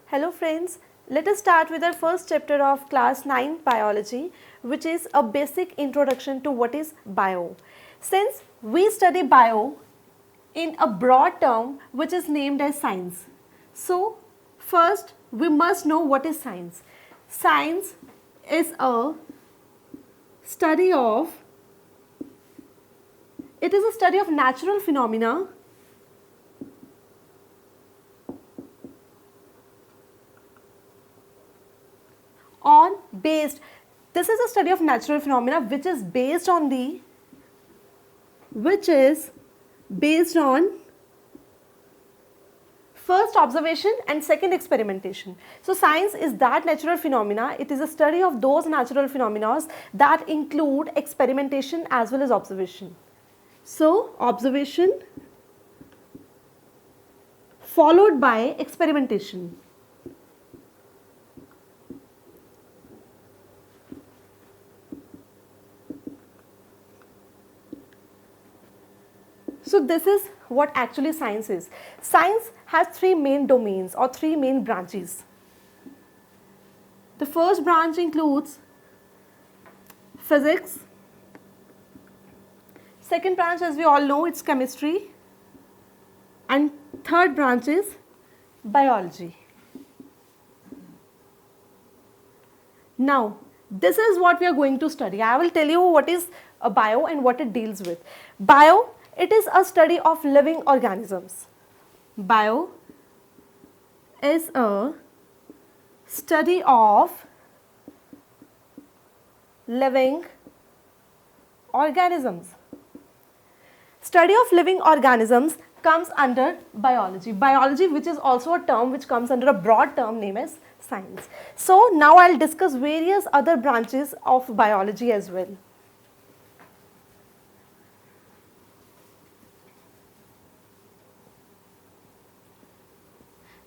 Hello friends, let us start with our first chapter of class 9 biology, which is a basic introduction to what is bio. Since we study bio in a broad term which is named as science. So first we must know what is science. Science is a study of, it is a study of natural phenomena on based, this is a study of natural phenomena which is based on first observation and second experimentation. So science is that natural phenomena, it is a study of those natural phenomena that include experimentation as well as observation. So observation followed by experimentation. So this is what actually science is. Science has three main domains or three main branches. The first branch includes physics. Second branch, as we all know, it's chemistry. And third branch is biology. Now, this is what we are going to study. I will tell you what is a bio and what it deals with. Bio, it is a study of living organisms. Bio is a study of living organisms. Study of living organisms comes under biology. Biology, which is also a term which comes under a broad term named as science. So now I'll discuss various other branches of biology as well.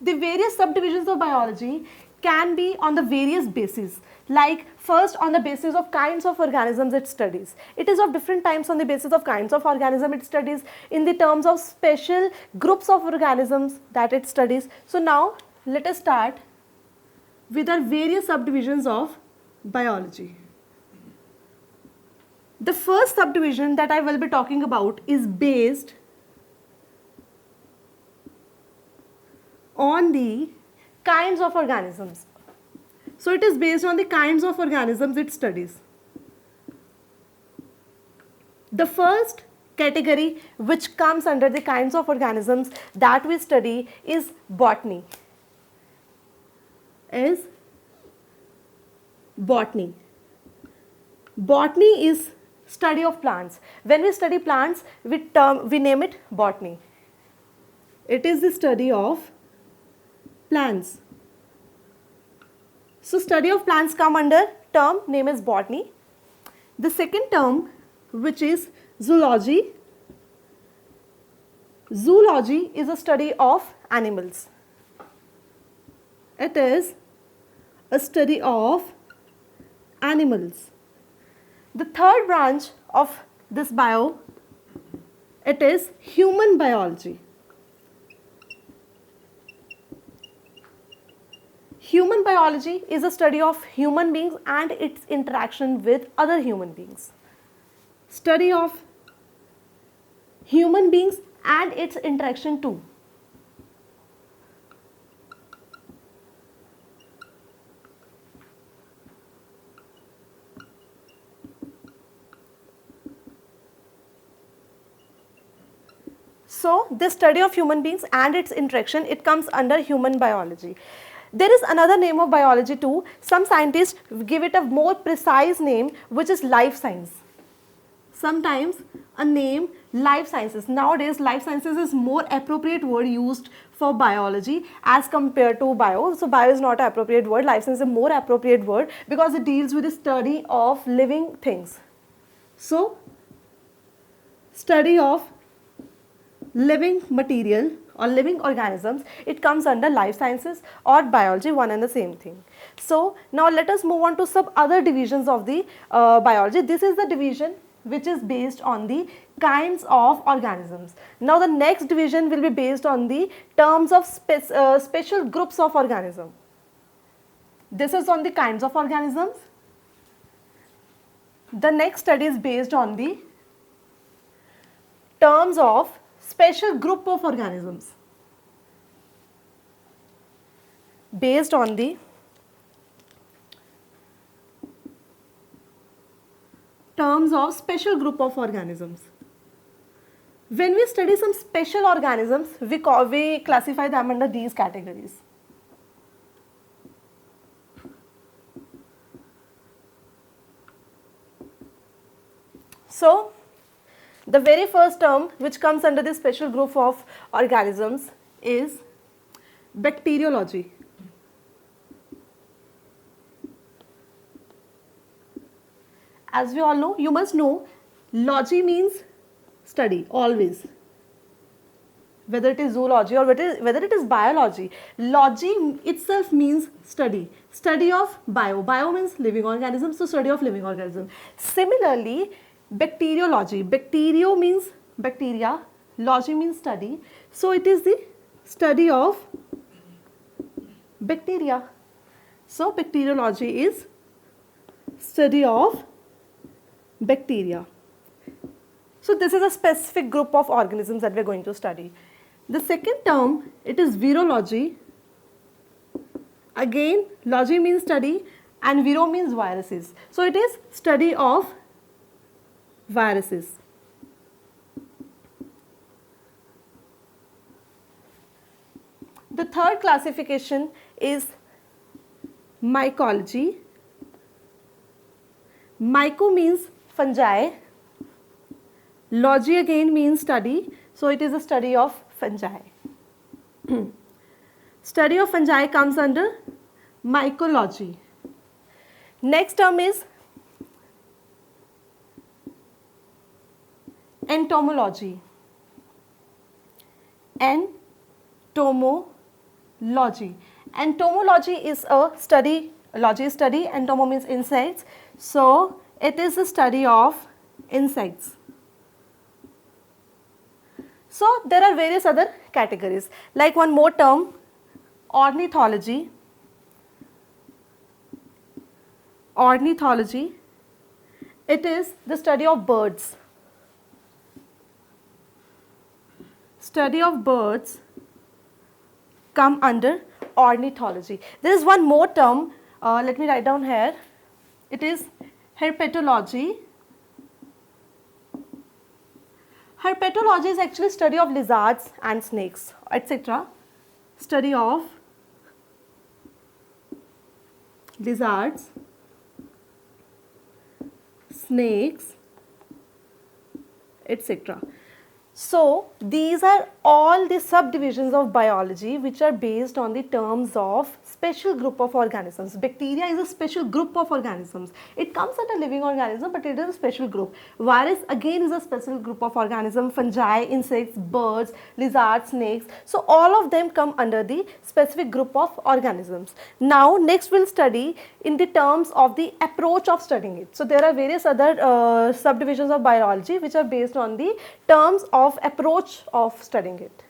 The various subdivisions of biology can be on the various bases, like first on the basis of kinds of organisms it studies. It is of different types on the basis of kinds of organism it studies, in the terms of special groups of organisms that it studies. So now let us start with our various subdivisions of biology. The first subdivision that I will be talking about is based on the kinds of organisms. So it is based on the kinds of organisms it studies. The first category which comes under the kinds of organisms that we study is botany. Botany is study of plants. When we study plants, we name it botany. It is the study of plants. So study of plants come under term name as botany. The second term, which is zoology. Zoology is a study of animals. It is a study of animals. The third branch of this bio, it is human biology. Human biology is a study of human beings and its interaction with other human beings. Study of human beings and its interaction too. So this study of human beings and its interaction, it comes under human biology. There is another name of biology too. Some scientists give it a more precise name, which is life science. Sometimes a name, life sciences. Nowadays life sciences is more appropriate word used for biology as compared to bio. So bio is not an appropriate word, life science is a more appropriate word because it deals with the study of living things. So study of living material or living organisms, it comes under life sciences or biology, one and the same thing. So now let us move on to some other divisions of the biology. This is the division which is based on the kinds of organisms. Now the next division will be based on the terms of special groups of organisms. This is on the kinds of organisms. The next study is based on the terms of special group of organisms. Based on the terms of special group of organisms. When we study some special organisms, we classify them under these categories. So, the very first term which comes under this special group of organisms is bacteriology. As we all know, you must know, logy means study, always. Whether it is zoology or whether it is biology, logy itself means study. Study of bio. Bio means living organisms, so study of living organisms. Similarly, bacteriology. Bacterio means bacteria, logy means study. So it is the study of bacteria. So bacteriology is study of bacteria. So this is a specific group of organisms that we are going to study. The second term, it is virology. Again, logy means study and viro means viruses. So it is study of viruses. The third classification is mycology. Myco means fungi. Logy again means study, so it is a study of fungi. Study of fungi comes under mycology. Next term is entomology. Entomology. Entomology is a study, logy is study, entomo means insects. So it is a study of insects. So there are various other categories, like one more term, ornithology. Ornithology, it is the study of birds. Study of birds come under ornithology. There is one more term, let me write down here. It is herpetology. Herpetology is actually study of lizards and snakes, etc. Study of lizards, snakes, etc. So these are all the subdivisions of biology which are based on the terms of special group of organisms. Bacteria is a special group of organisms. It comes under living organism, but it is a special group. Virus again is a special group of organisms, fungi, insects, birds, lizards, snakes. So all of them come under the specific group of organisms. Now next we'll study in the terms of the approach of studying it. So there are various other subdivisions of biology which are based on the terms of approach of studying it.